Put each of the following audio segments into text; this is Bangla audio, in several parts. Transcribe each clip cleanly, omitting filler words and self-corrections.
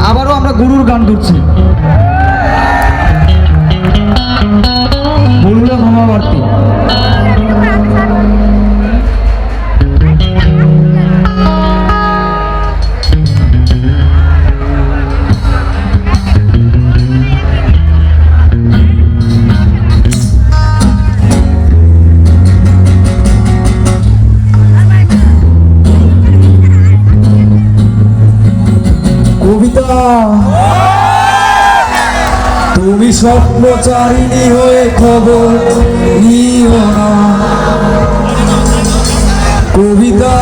আবারও আমরা গুরুর গান ধরছি। বললে ক্ষমা বাড়তি। কবিতা, তুমি স্বপ্নচারিণী হয়ে খবর নিও না। কবিতা,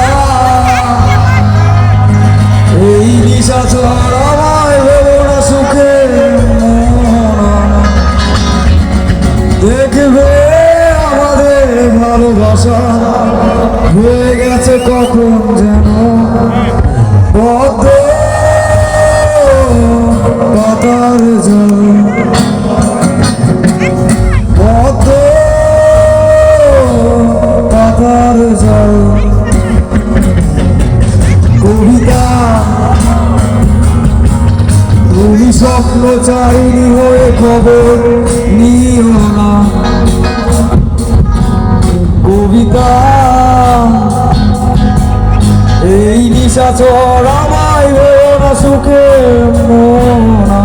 এই নিশাচর আমায় ভেবো না সুখে দেখবে আমাদের ভালোবাসা হয়ে গেছে কখন যেন পদ্ম পাতার জল। পদ্ম পাতার জল। কবিতা, তুমি স্বপ্নচারিণী হয়ে খবর নিও না। কবিতা, এই নিশাচর আমায় ভেবো না সুখে মোনা।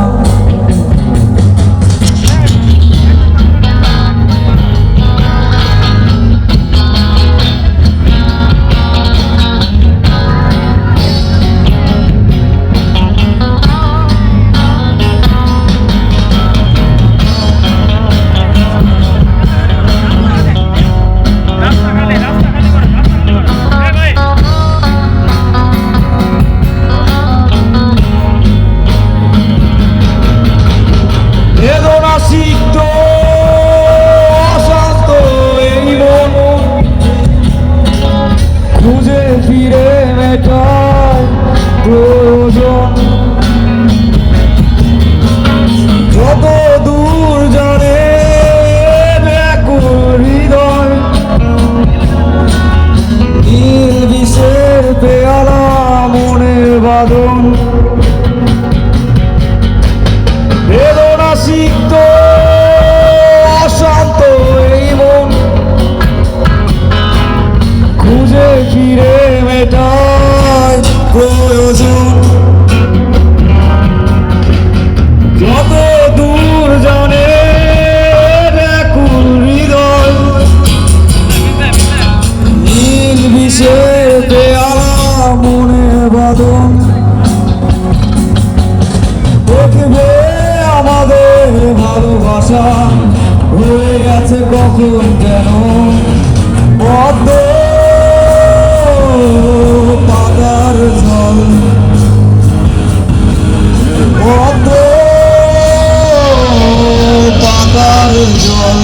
খুঁজে ফিরে মেটায় প্রয়োজন যত দূর জানে ব্যাকুল হৃদয়। নীল বিষের পেয়ালা মনের বাদন বেদনা সিক্ত অশান্ত এই মন খুঁজে ফিরে মেটায় প্রয়োজন যত দূর জানে ব্যাকুল হৃদয়। নীল বিষের পেয়ালা মনের বাদন দেখবে আমাদের ভালোবাসা হয়ে গেছে কখন যেন পদ্ম পাতার জল। পদ্ম পাতার জল।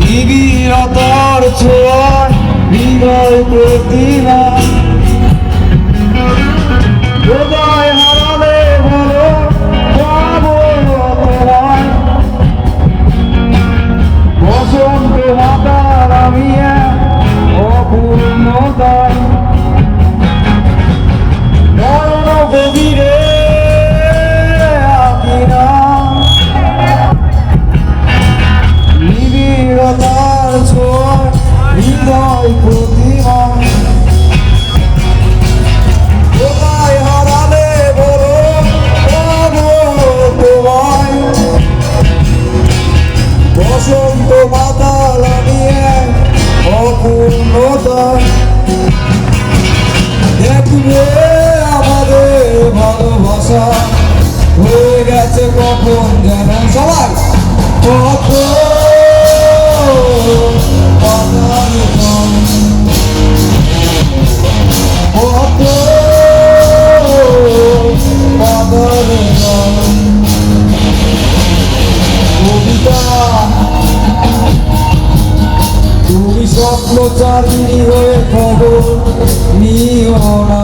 নিবিড়তার ছোঁয়ায় হৃদয় প্রতিমা হৃদয় হারালে ভালো পাবো তোমায়। বসন্ত মাতার আমি অপূর্ণতায় নয়ন গভীরে আকিনা নিবিড়তার ছোঁয়ায় হৃদয় প্রতিমা কোথায় হারালে বলো পাবো তোমায়। বসন্ত মাতাল আমি অপূর্ণতায় দেখবে আমাদের ভালোবাসা হয়ে গেছে কখন যেন সবাই কত চিন্তা তুমি স্বপ্ন চাঁদনি হয়ে খবর নিও না